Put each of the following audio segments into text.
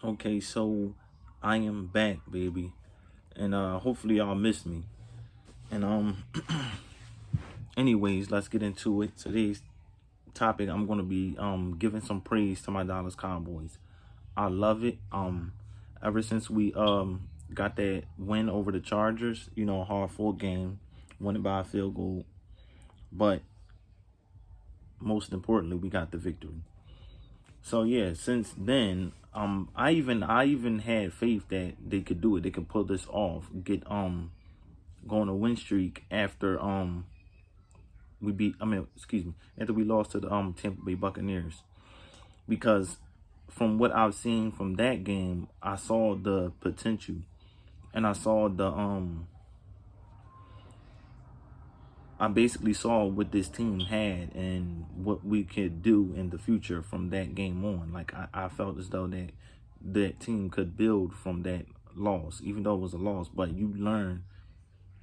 Okay, so I am back, baby, and hopefully y'all missed me. And anyways, let's get into it. Today's topic, I'm gonna be giving some praise to my Dallas Cowboys. I love it. Ever since we got that win over the Chargers, a hard fought game, won it by a field goal, but most importantly, we got the victory. So yeah, since then, I even had faith that they could do it. They could pull this off, get go on a win streak after we beat I mean excuse me after we lost to the Tampa Bay Buccaneers, because from what I've seen from that game, I saw the potential, and I basically saw what this team had and what we could do in the future from that game on. Like I felt as though that team could build from that loss, even though it was a loss, but you learn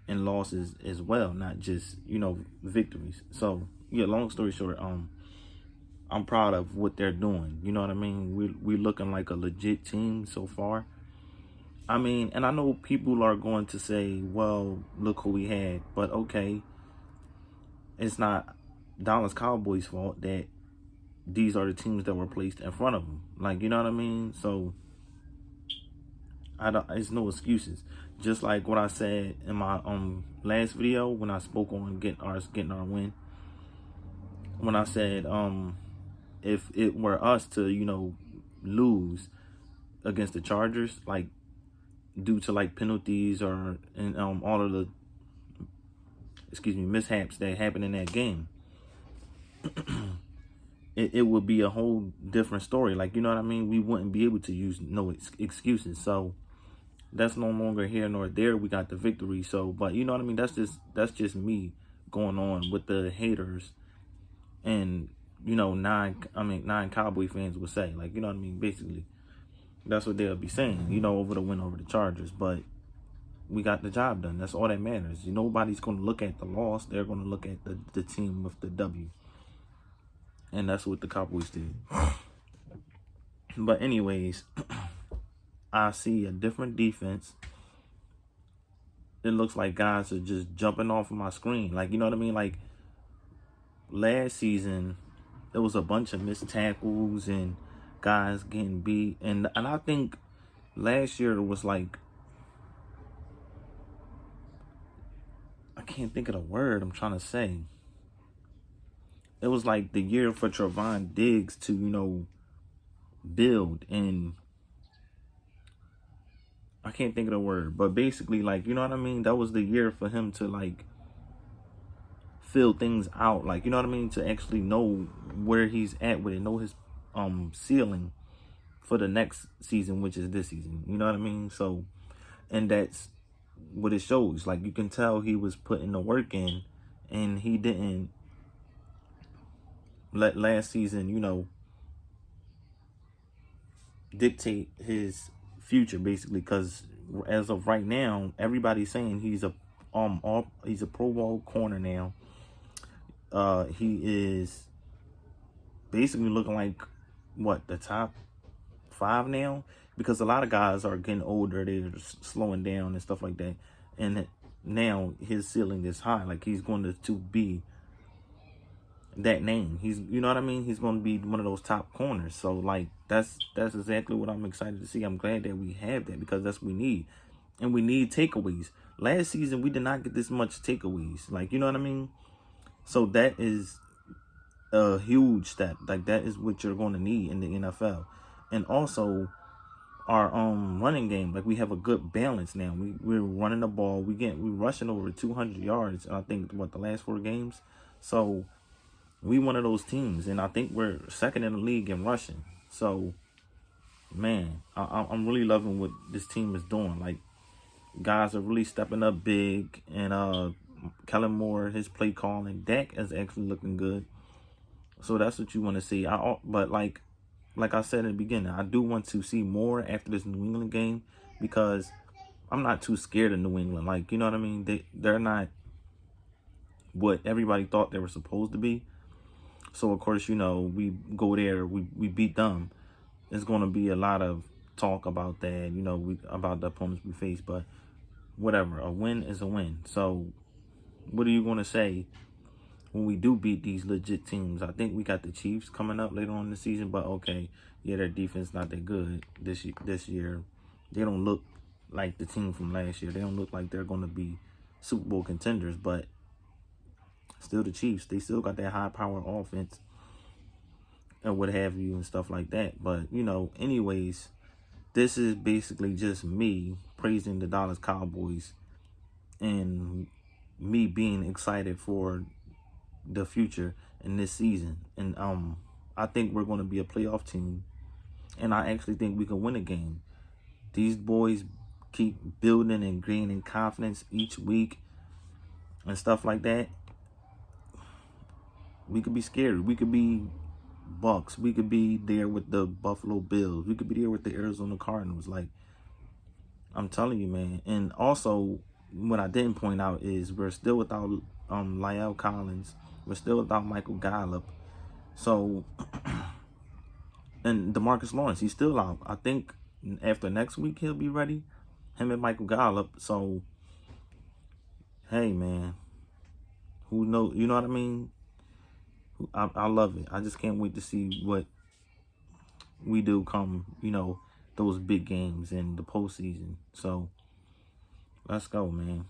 in losses as well, not just, victories. So yeah, long story short, I'm proud of what they're doing. You know what I mean? We're looking like a legit team so far. I mean, and I know people are going to say, well, look who we had, but okay, it's not Dallas Cowboys' fault that these are the teams that were placed in front of them. Like, you know what I mean? So I don't. It's no excuses. Just like what I said in my last video when I spoke on getting our win. When I said if it were us to lose against the Chargers, like due to like penalties or and all of the mishaps that happened in that game, it would be a whole different story. Like, you know what I mean? We wouldn't be able to use no excuses. So that's no longer here nor there. We got the victory. So, but you know what I mean? That's just me going on with the haters, and nine Cowboy fans would say, like, you know what I mean? Basically, that's what they'll be saying, over the win over the Chargers. But we got the job done. That's all that matters. Nobody's going to look at the loss. They're going to look at the team with the W. And that's what the Cowboys did. But anyways, I see a different defense. It looks like guys are just jumping off of my screen. Like, you know what I mean? Like, last season, there was a bunch of missed tackles and guys getting beat. And I think last year it was like, I can't think of the word I'm trying to say. It was like the year for Trevon Diggs to, build, and I can't think of the word, but basically, like, you know what I mean? That was the year for him to, like, fill things out, like, you know what I mean? To actually know where he's at with it, know his ceiling for the next season, which is this season. You know what I mean? So, and that's what it shows. Like, you can tell he was putting the work in, and he didn't let last season, dictate his future, basically, because as of right now, everybody's saying he's a Pro Bowl corner now. He is basically looking like what, the top 5 now, because a lot of guys are getting older, they're slowing down and stuff like that, and now his ceiling is high. Like, he's going to be that name. He's, you know what I mean? He's going to be one of those top corners. So, like, that's exactly what I'm excited to see. I'm glad that we have that, because that's what we need. And we need takeaways. Last season, we did not get this much takeaways. Like, you know what I mean? So that is a huge step. Like, that is what you're going to need in the NFL. And also, our running game, like, we have a good balance now. We're running the ball. We're rushing over 200 yards. I think the last 4 games. So we one of those teams, and I think we're second in the league in rushing. So, man, I'm really loving what this team is doing. Like, guys are really stepping up big, and Kellen Moore, his play calling, Dak is actually looking good. So that's what you want to see. But like I said in the beginning, I do want to see more after this New England game, because I'm not too scared of New England. Like, you know what I mean? They're not what everybody thought they were supposed to be. So, of course, we go there, we beat them. It's going to be a lot of talk about that, about the opponents we face, but whatever. A win is a win. So what are you going to say when we do beat these legit teams? I think we got the Chiefs coming up later on in the season, but okay, yeah, their defense not that good this year. They don't look like the team from last year. They don't look like they're going to be Super Bowl contenders, but still the Chiefs. They still got that high-powered offense and what have you and stuff like that. But, anyways, this is basically just me praising the Dallas Cowboys and me being excited for the future in this season. And I think we're going to be a playoff team, and I actually think we can win a game. These boys keep building and gaining confidence each week and stuff like that. We could be scary. We could be Bucks. We could be there with the Buffalo Bills. We could be there with the Arizona Cardinals. Like, I'm telling you, man. And also, what I didn't point out is we're still without Lyle Collins. We're still without Michael Gallup. So, and DeMarcus Lawrence, he's still out. I think after next week he'll be ready. Him and Michael Gallup. So, hey, man. Who knows? You know what I mean? I love it. I just can't wait to see what we do come, those big games in the postseason. So, let's go, man.